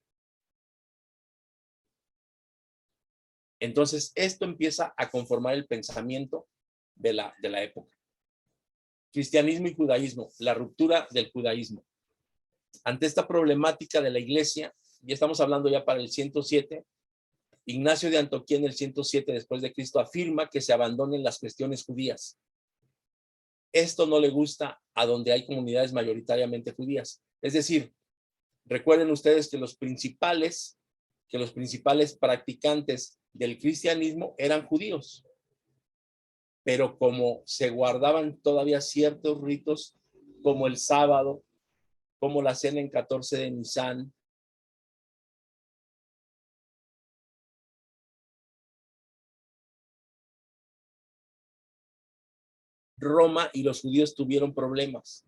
Entonces, esto empieza a conformar el pensamiento de la época. Cristianismo y judaísmo, la ruptura del judaísmo. Ante esta problemática de la iglesia, ya estamos hablando ya para el 107, Ignacio de Antioquía en el 107 después de Cristo afirma que se abandonen las cuestiones judías. Esto no le gusta a donde hay comunidades mayoritariamente judías. Es decir, recuerden ustedes que los principales practicantes del cristianismo eran judíos, pero como se guardaban todavía ciertos ritos como el sábado, como la cena en 14 de Nisan, Roma y los judíos tuvieron problemas.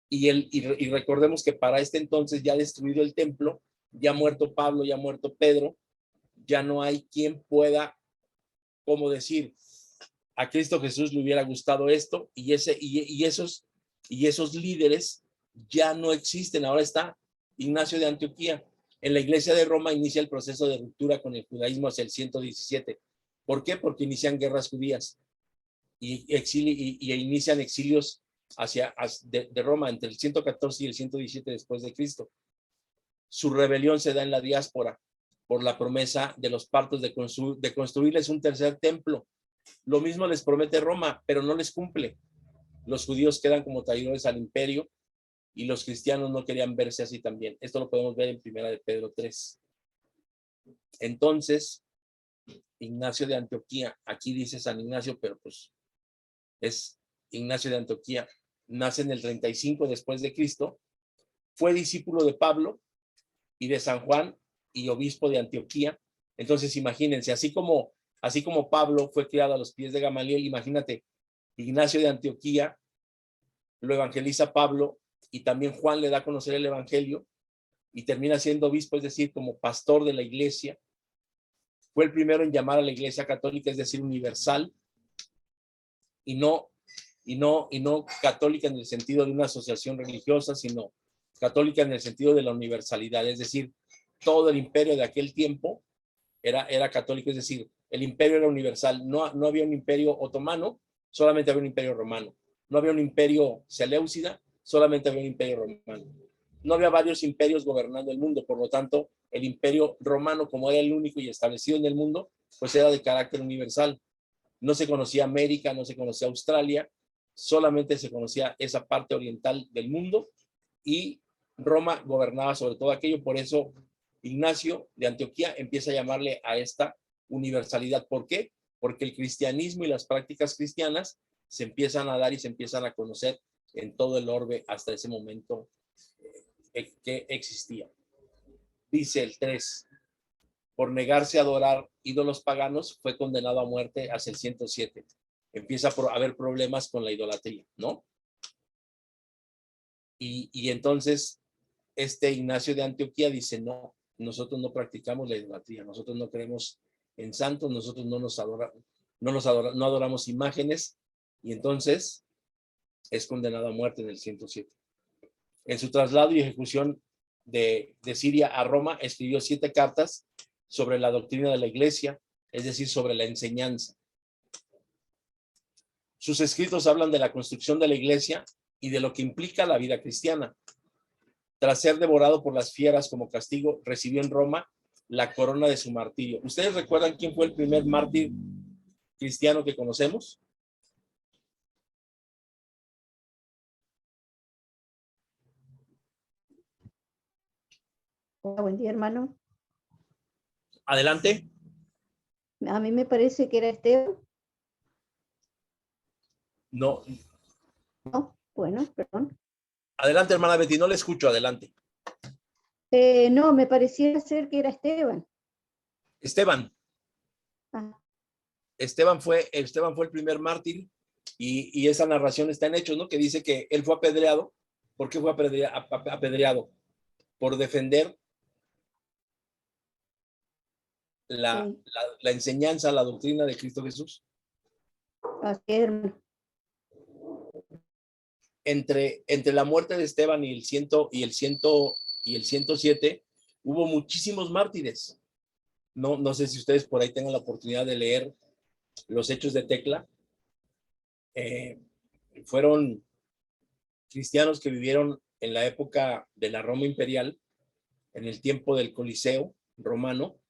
Y recordemos que para este entonces ya destruido el templo, ya muerto Pablo, ya muerto Pedro, ya no hay quien pueda, como decir, a Cristo Jesús le hubiera gustado esto y esos líderes ya no existen. Ahora está Ignacio de Antioquía. En la iglesia de Roma inicia el proceso de ruptura con el judaísmo hacia el 117. ¿Por qué? Porque inician guerras judías y inician exilios de Roma entre el 114 y el 117 después de Cristo. Su rebelión se da en la diáspora por la promesa de los partos de construirles un tercer templo. Lo mismo les promete Roma, pero no les cumple. Los judíos quedan como traidores al imperio y los cristianos no querían verse así también. Esto lo podemos ver en Primera de Pedro 3. Entonces, Ignacio de Antioquía, aquí dice San Ignacio, pero pues es Ignacio de Antioquía, nace en el 35 después de Cristo, fue discípulo de Pablo y de San Juan y obispo de Antioquía. Entonces, imagínense, así como Pablo fue criado a los pies de Gamaliel, imagínate, Ignacio de Antioquía lo evangeliza Pablo y también Juan le da a conocer el evangelio y termina siendo obispo, es decir, como pastor de la iglesia. Fue el primero en llamar a la iglesia católica, es decir, universal, y no católica en el sentido de una asociación religiosa, sino católica en el sentido de la universalidad, es decir, todo el imperio de aquel tiempo era católico, es decir, el imperio era universal, no había un imperio otomano, solamente había un imperio romano, no había un imperio seleucida, solamente había un imperio romano, no había varios imperios gobernando el mundo, por lo tanto, el imperio romano, como era el único y establecido en el mundo, pues era de carácter universal. No se conocía América, no se conocía Australia, solamente se conocía esa parte oriental del mundo y Roma gobernaba sobre todo aquello. Por eso Ignacio de Antioquía empieza a llamarle a esta universalidad. ¿Por qué? Porque el cristianismo y las prácticas cristianas se empiezan a dar y se empiezan a conocer en todo el orbe hasta ese momento que existía. Dice el 3, por negarse a adorar ídolos paganos, fue condenado a muerte hacia el 107. Empieza a haber problemas con la idolatría, ¿no? Y entonces Ignacio de Antioquía dice, no, nosotros no practicamos la idolatría, nosotros no creemos en santos, nosotros no adoramos imágenes, y entonces es condenado a muerte en el 107. En su traslado y ejecución de Siria a Roma, escribió 7 cartas sobre la doctrina de la iglesia, es decir, sobre la enseñanza. Sus escritos hablan de la construcción de la iglesia y de lo que implica la vida cristiana. Tras ser devorado por las fieras como castigo, recibió en Roma la corona de su martirio. ¿Ustedes recuerdan quién fue el primer mártir cristiano que conocemos? Hola, buen día, hermano. Adelante. A mí me parece que era Esteban. No. No, bueno, perdón. Adelante, hermana Betty, no le escucho, adelante. No, me parecía ser que era Esteban. Esteban. Ah, Esteban fue el primer mártir y esa narración está en Hechos, ¿no? Que dice que él fue apedreado. ¿Por qué fue apedreado? Por defender la enseñanza, la doctrina de Cristo Jesús. así es, hermano. Entre la muerte de Esteban y el 107 hubo muchísimos mártires. No sé si ustedes por ahí tengan la oportunidad de leer los Hechos de Tecla. Fueron cristianos que vivieron en la época de la Roma imperial, en el tiempo del Coliseo romano,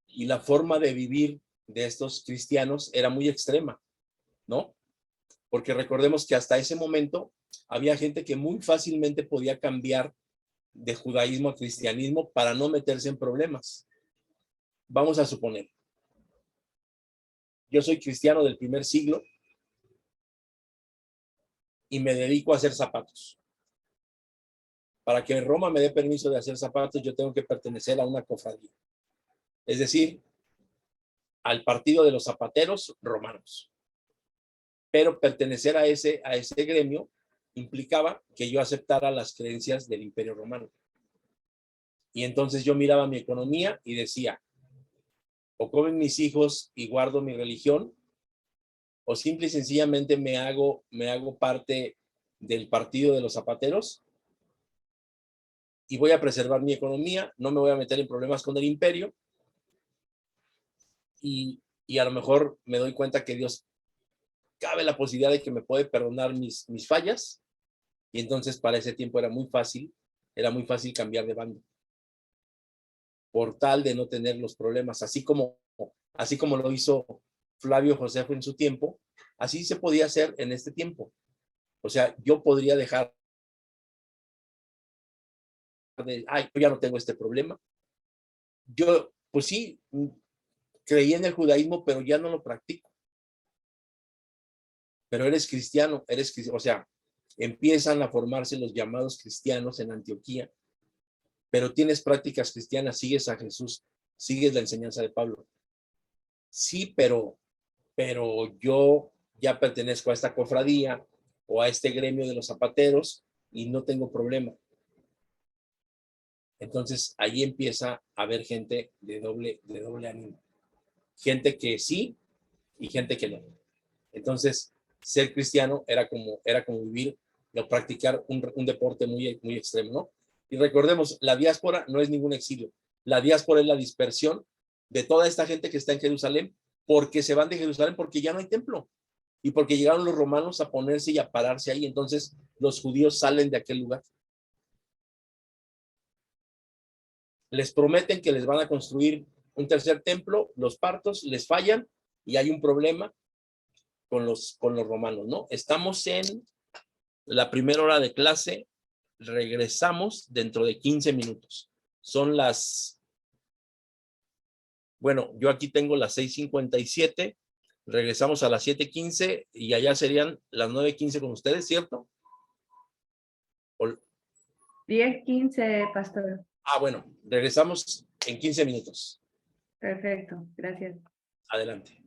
y la forma de vivir de estos cristianos era muy extrema, ¿no? Porque recordemos que hasta ese momento había gente que muy fácilmente podía cambiar de judaísmo a cristianismo para no meterse en problemas. Vamos a suponer, yo soy cristiano del primer siglo y me dedico a hacer zapatos. Para que Roma me dé permiso de hacer zapatos, yo tengo que pertenecer a una cofradía. Es decir, al partido de los zapateros romanos. Pero pertenecer a ese gremio implicaba que yo aceptara las creencias del Imperio Romano. Y entonces yo miraba mi economía y decía, o comen mis hijos y guardo mi religión, o simple y sencillamente me hago parte del partido de los zapateros y voy a preservar mi economía, no me voy a meter en problemas con el imperio, y a lo mejor me doy cuenta que Dios, cabe la posibilidad de que me puede perdonar mis fallas, y entonces para ese tiempo era muy fácil cambiar de bando, por tal de no tener los problemas, así como lo hizo Flavio Josefo en su tiempo, así se podía hacer en este tiempo. O sea, yo podría dejar yo ya no tengo este problema. Yo, pues sí, creí en el judaísmo, pero ya no lo practico. Pero eres cristiano, o sea, empiezan a formarse los llamados cristianos en Antioquía, pero tienes prácticas cristianas, sigues a Jesús, sigues la enseñanza de Pablo. Sí, pero yo ya pertenezco a esta cofradía o a este gremio de los zapateros y no tengo problema. Entonces ahí empieza a haber gente de doble ánimo. Gente que sí y gente que no. Entonces, ser cristiano era como vivir o practicar un deporte muy extremo, ¿no? Y recordemos, la diáspora no es ningún exilio. La diáspora es la dispersión de toda esta gente que está en Jerusalén, porque se van de Jerusalén porque ya no hay templo y porque llegaron los romanos a ponerse y a pararse ahí. Entonces, los judíos salen de aquel lugar. Les prometen que les van a construir un tercer templo, los partos les fallan y hay un problema con los romanos, ¿no? Estamos en la primera hora de clase, regresamos dentro de 15 minutos. Son bueno, yo aquí tengo las 6:57, regresamos a las 7:15 y allá serían las 9:15 con ustedes, ¿cierto? 10:15, pastor. Bueno, regresamos en 15 minutos. Perfecto, gracias. Adelante.